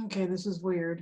Okay, this is weird.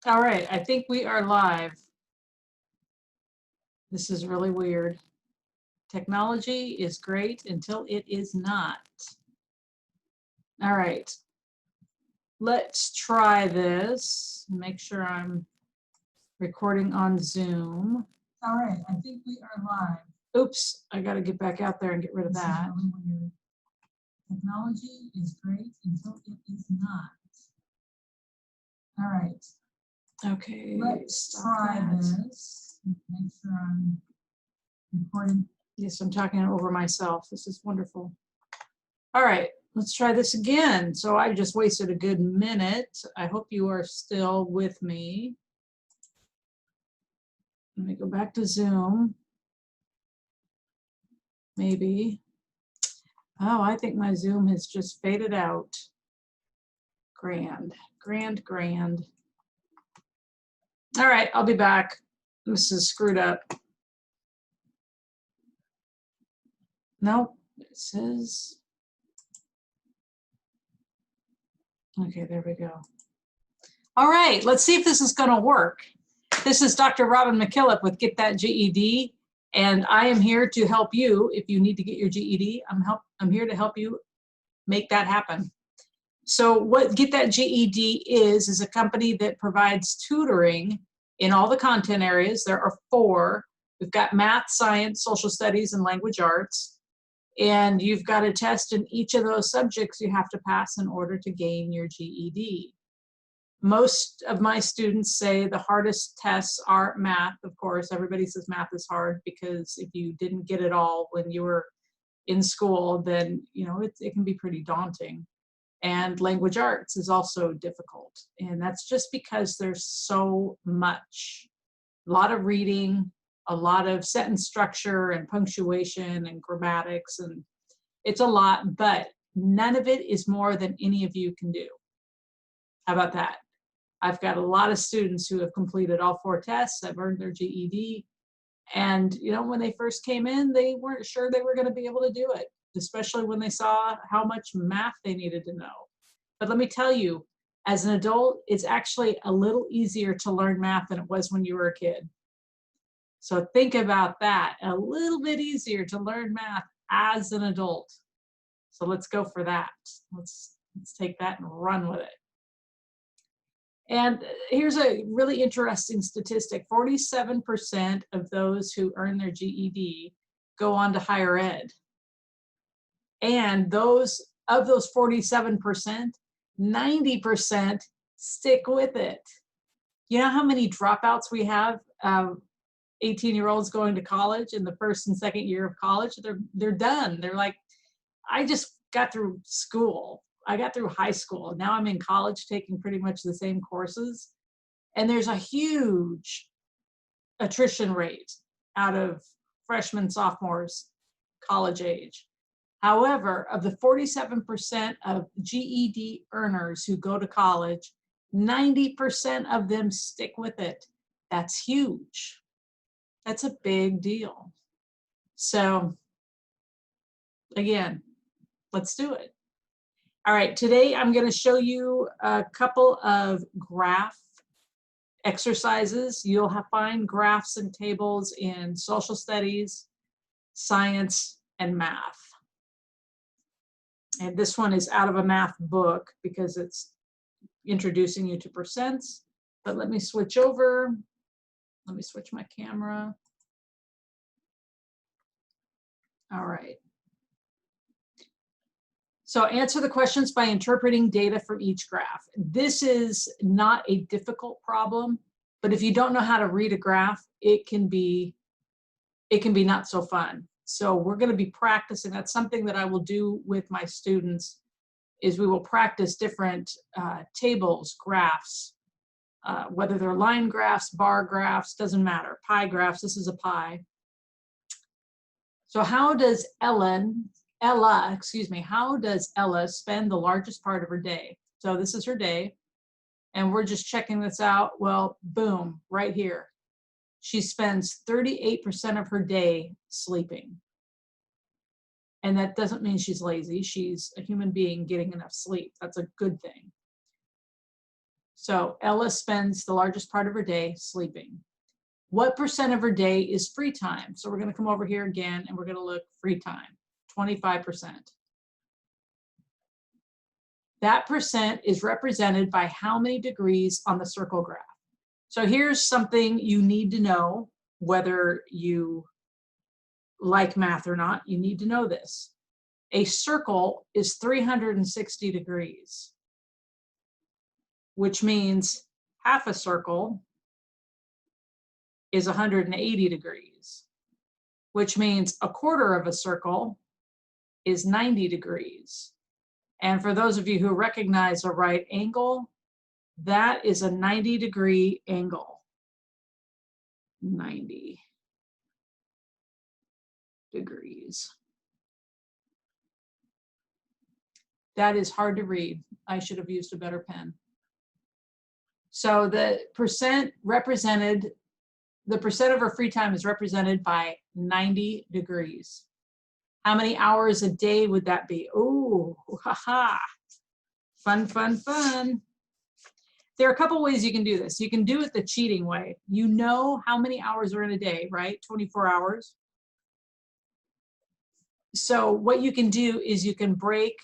All right, I think we are live. This is really weird. Technology is great until it is not. All right, let's try this. Make sure I'm recording on Zoom. All right, I think we are live. Oops, I got to get back out there and get rid of that. Really weird. Technology is great until it is not. All right. Okay, let's try this. Make sure I'm recording. Yes, I'm talking over myself. This is wonderful. All right, let's try this again. So I just wasted a good minute. I hope you are still with me. Let me go back to Zoom. Maybe. Oh, I think my Zoom has just faded out. Grand, grand, grand. All right, I'll be back. This is screwed up. Nope, it says. Okay, there we go. All right, let's see if this is going to work. This is Dr. Robyn MacKillop with Get That GED, and I am here to help you if you need to get your GED. I'm here to help you make that happen. So what Get That GED is a company that provides tutoring in all the content areas. There are 4. We've got math, science, social studies, and language arts. And you've got a test in each of those subjects you have to pass in order to gain your GED. Most of my students say the hardest tests are math. Of course, everybody says math is hard because if you didn't get it all when you were in school, then it can be pretty daunting. And language arts is also difficult. And that's just because there's so much. A lot of reading, a lot of sentence structure and punctuation and grammatics, and it's a lot, but none of it is more than any of you can do. How about that? I've got a lot of students who have completed all 4 tests, have earned their GED, and when they first came in, they weren't sure they were going to be able to do it, especially when they saw how much math they needed to know. But let me tell you, as an adult, it's actually a little easier to learn math than it was when you were a kid. So think about that, a little bit easier to learn math as an adult. So let's go for that. Let's take that and run with it. And here's a really interesting statistic. 47% of those who earn their GED go on to higher ed. And those 47%, 90% stick with it. You know how many dropouts we have? 18-year-olds going to college in the first and second year of college, they're done. They're like, I just got through school. I got through high school. Now I'm in college taking pretty much the same courses. And there's a huge attrition rate out of freshmen, sophomores, college age. However, of the 47% of GED earners who go to college, 90% of them stick with it. That's huge. That's a big deal. So again, let's do it. All right, today I'm going to show you a couple of graph exercises. You'll find graphs and tables in social studies, science, and math. And this one is out of a math book because it's introducing you to percents. But let me switch over. Let me switch my camera. All right. So answer the questions by interpreting data from each graph. This is not a difficult problem, but if you don't know how to read a graph, it can be not so fun. So we're going to be practicing. That's something that I will do with my students, is we will practice different tables, graphs, whether they're line graphs, bar graphs, doesn't matter. Pie graphs, this is a pie. So how does Ella spend the largest part of her day? So this is her day, and we're just checking this out. Well, boom, right here. She spends 38% of her day sleeping. And that doesn't mean she's lazy. She's a human being getting enough sleep. That's a good thing. So Ella spends the largest part of her day sleeping. What percent of her day is free time? So we're going to come over here again, and we're going to look free time, 25%. That percent is represented by how many degrees on the circle graph. So here's something you need to know, whether you like math or not. You need to know this. A circle is 360 degrees, which means half a circle is 180 degrees, which means a quarter of a circle is 90 degrees. And for those of you who recognize a right angle, that is a 90-degree angle. 90 degrees. That is hard to read. I should have used a better pen. So the percent of her free time is represented by 90 degrees. How many hours a day would that be? Oh, haha. Fun, fun, fun. There are a couple ways you can do this. You can do it the cheating way. You know how many hours are in a day, right? 24 hours. So what you can do is you can break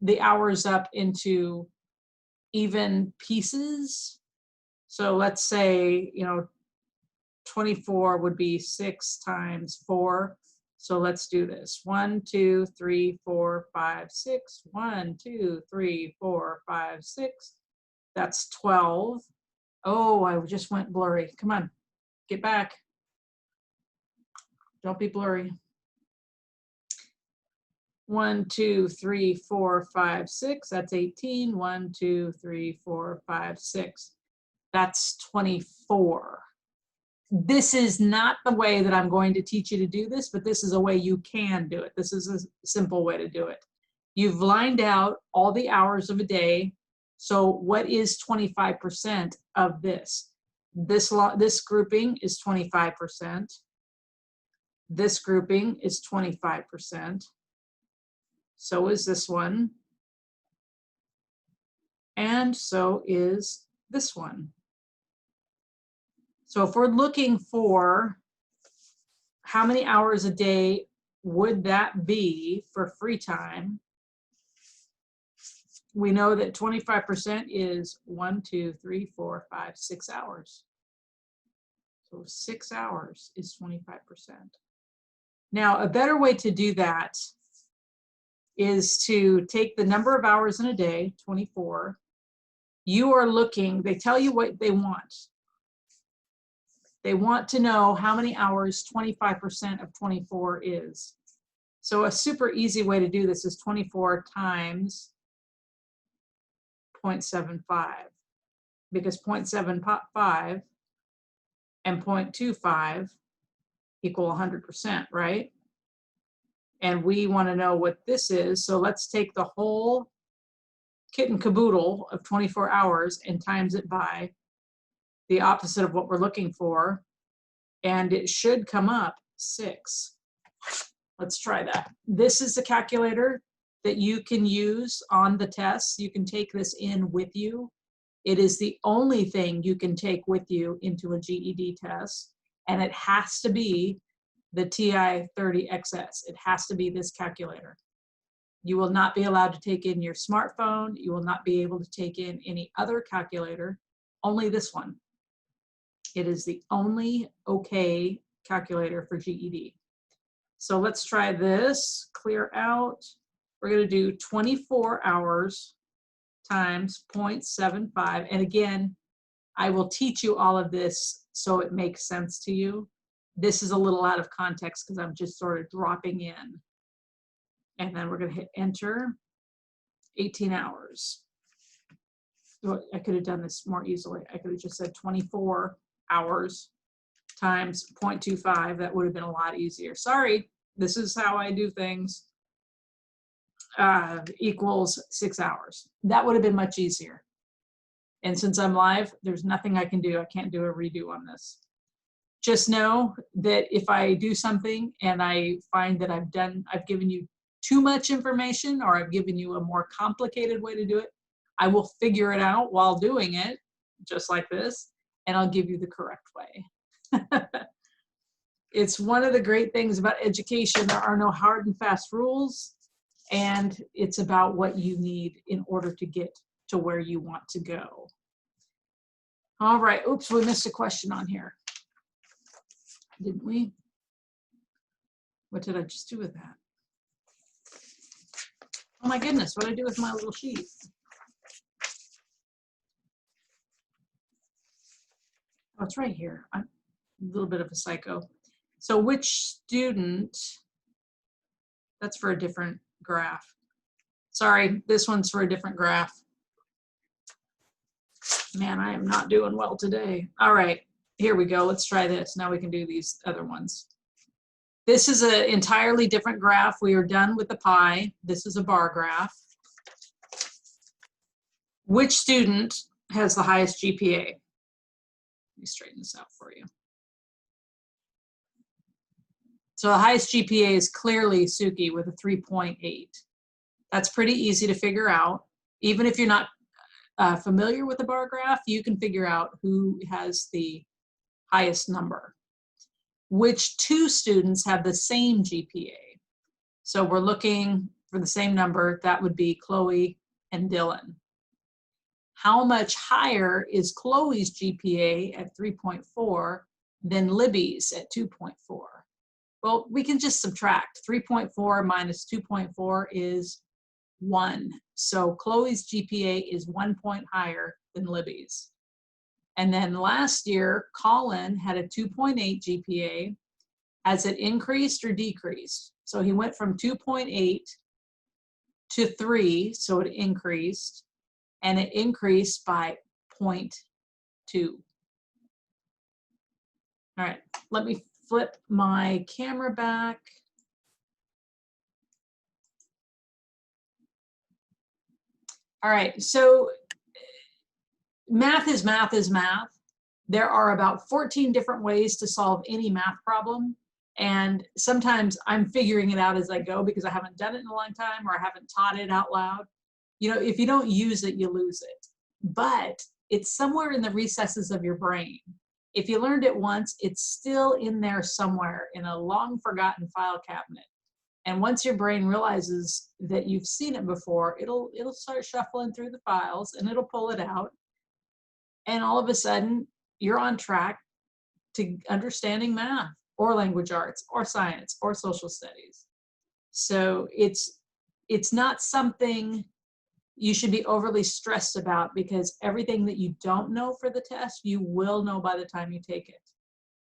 the hours up into even pieces. So let's say, 24 would be 6 times 4. So let's do this. 1, 2, 3, 4, 5, 6. 1, 2, 3, 4, 5, 6. That's 12. Oh, I just went blurry. Come on, get back. Don't be blurry. 1, 2, 3, 4, 5, 6. That's 18. 1, 2, 3, 4, 5, 6. That's 24. This is not the way that I'm going to teach you to do this, but this is a way you can do it. This is a simple way to do it. You've lined out all the hours of a day. So what is 25% of this? This grouping is 25%. This grouping is 25%. So is this one. And so is this one. So if we're looking for how many hours a day would that be for free time, we know that 25% is 1, 2, 3, 4, 5, 6 hours. So 6 hours is 25%. Now, a better way to do that is to take the number of hours in a day, 24, You are looking, they tell you what they want. They want to know how many hours 25% of 24 is. So a super easy way to do this is 24 times 0.75, because 0.75 and 0.25 equal 100%, right? And we want to know what this is. So let's take the whole kit and caboodle of 24 hours and times it by the opposite of what we're looking for. And it should come up 6. Let's try that. This is the calculator that you can use on the tests. You can take this in with you. It is the only thing you can take with you into a GED test. And it has to be the TI-30XS. It has to be this calculator. You will not be allowed to take in your smartphone. You will not be able to take in any other calculator, only this one. It is the only okay calculator for GED. So let's try this, clear out. We're gonna do 24 hours times 0.75. And again, I will teach you all of this so it makes sense to you. This is a little out of context because I'm just sort of dropping in. And then we're gonna hit enter, 18 hours. So I could have done this more easily. I could have just said 24 hours times 0.25. That would have been a lot easier. Sorry, this is how I do things. Equals 6 hours. That would have been much easier. And since I'm live, there's nothing I can do. I can't do a redo on this. Just know that if I do something and I find that I've given you too much information, or I've given you a more complicated way to do it, I will figure it out while doing it, just like this, and I'll give you the correct way. It's one of the great things about education. There are no hard and fast rules, and it's about what you need in order to get to where you want to go. All right, oops, we missed a question on here, didn't we? What did I just do with that? Oh my goodness, what did I do with my little sheet? Oh, it's right here. I'm a little bit of a psycho. So which student, that's for a different graph. Sorry, this one's for a different graph. Man, I am not doing well today. All right, here we go. Let's try this. Now we can do these other ones. This is an entirely different graph. We are done with the pie. This is a bar graph. Which student has the highest GPA? Let me straighten this out for you. So the highest GPA is clearly Suki with a 3.8. That's pretty easy to figure out. Even if you're not familiar with the bar graph, you can figure out who has the highest number. Which two students have the same GPA? So we're looking for the same number. That would be Chloe and Dylan. How much higher is Chloe's GPA at 3.4 than Libby's at 2.4? Well, we can just subtract. 3.4 minus 2.4 is 1. So Chloe's GPA is 1 point higher than Libby's. And then last year, Colin had a 2.8 GPA. Has it increased or decreased? So he went from 2.8 to 3, so it increased, and it increased by 0.2. All right, let me flip my camera back. All right, so math is math is math. There are about 14 different ways to solve any math problem. And sometimes I'm figuring it out as I go because I haven't done it in a long time or I haven't taught it out loud. You know, if you don't use it, you lose it. But it's somewhere in the recesses of your brain. If you learned it once, it's still in there somewhere in a long forgotten file cabinet. And once your brain realizes that you've seen it before, it'll start shuffling through the files and it'll pull it out. And all of a sudden, you're on track to understanding math or language arts or science or social studies. So it's not something you should be overly stressed about, because everything that you don't know for the test, you will know by the time you take it.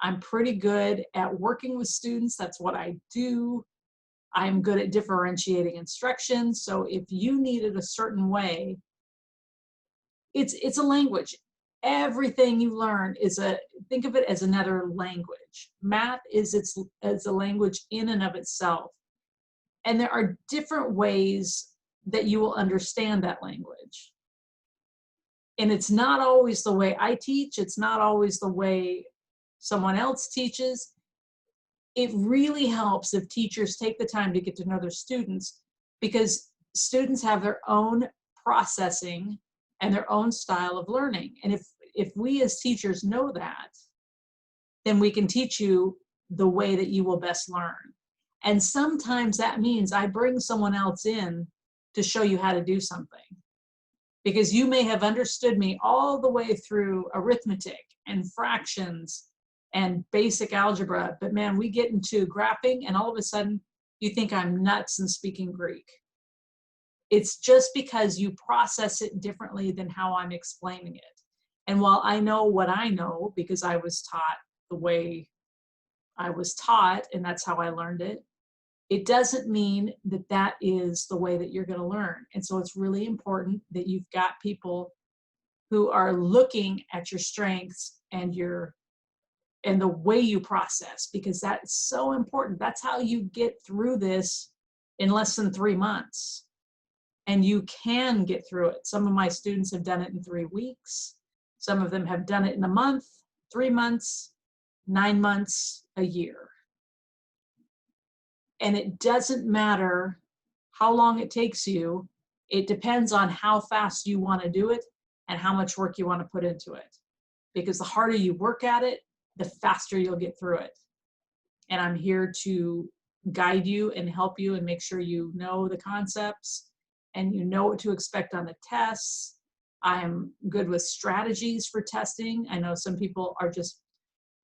I'm pretty good at working with students. That's what I do. I'm good at differentiating instructions. So if you need it a certain way, it's a language. Everything you learn is think of it as another language. Math is a language in and of itself. And there are different ways that you will understand that language. And it's not always the way I teach. It's not always the way someone else teaches. It really helps if teachers take the time to get to know their students, because students have their own processing and their own style of learning. And if we as teachers know that, then we can teach you the way that you will best learn. And sometimes that means I bring someone else in to show you how to do something, because you may have understood me all the way through arithmetic and fractions and basic algebra, but man, we get into graphing and all of a sudden you think I'm nuts and speaking Greek. It's just because you process it differently than how I'm explaining it. And while I know what I know, because I was taught the way I was taught and that's how I learned it, it doesn't mean that that is the way that you're going to learn. And so it's really important that you've got people who are looking at your strengths and the way you process, because that's so important. That's how you get through this in less than 3 months. And you can get through it. Some of my students have done it in 3 weeks. Some of them have done it in a month, 3 months, 9 months, a year. And it doesn't matter how long it takes you. It depends on how fast you want to do it and how much work you want to put into it. Because the harder you work at it, the faster you'll get through it. And I'm here to guide you and help you and make sure you know the concepts and you know what to expect on the tests. I am good with strategies for testing. I know some people are just,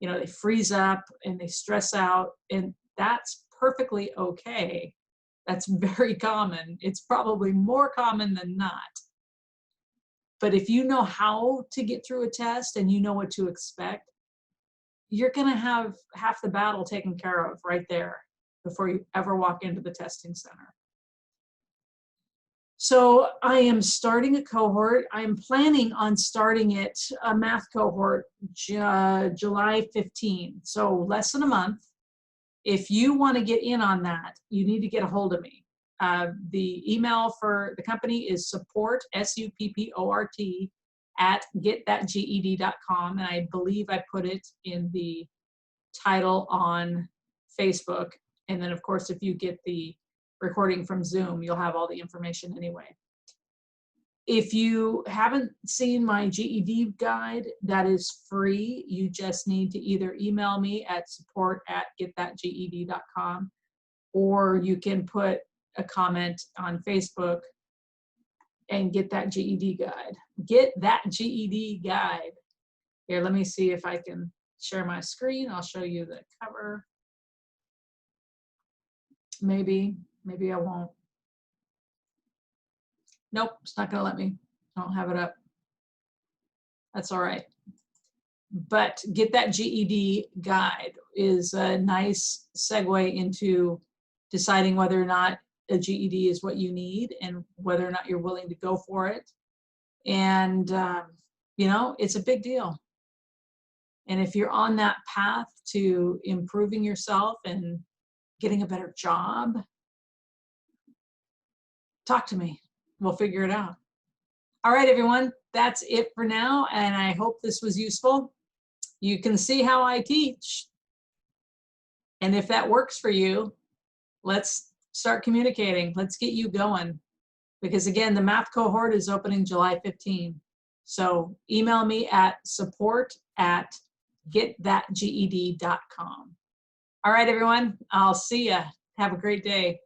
they freeze up and they stress out, and that's perfectly okay. That's very common. It's probably more common than not. But if you know how to get through a test and you know what to expect, you're going to have half the battle taken care of right there before you ever walk into the testing center. So I am starting a cohort. I'm planning on starting it, a math cohort, July 15. So less than a month. If you want to get in on that, you need to get a hold of me. The email for the company is support, SUPPORT, at getthatged.com. And I believe I put it in the title on Facebook. And then, of course, if you get the recording from Zoom, you'll have all the information anyway. If you haven't seen my GED guide, that is free. You just need to either email me at support@getthatged.com, or you can put a comment on Facebook and get that GED guide. Get that GED guide. Here, let me see if I can share my screen. I'll show you the cover. Maybe I won't. Nope, it's not gonna let me. I don't have it up. That's all right. But Get That GED guide is a nice segue into deciding whether or not a GED is what you need and whether or not you're willing to go for it. And, it's a big deal. And if you're on that path to improving yourself and getting a better job, talk to me. We'll figure it out. All right, everyone, that's it for now. And I hope this was useful. You can see how I teach. And if that works for you, let's start communicating. Let's get you going. Because again, the math cohort is opening July 15. So email me at support@getthatged.com. All right, everyone, I'll see ya. Have a great day.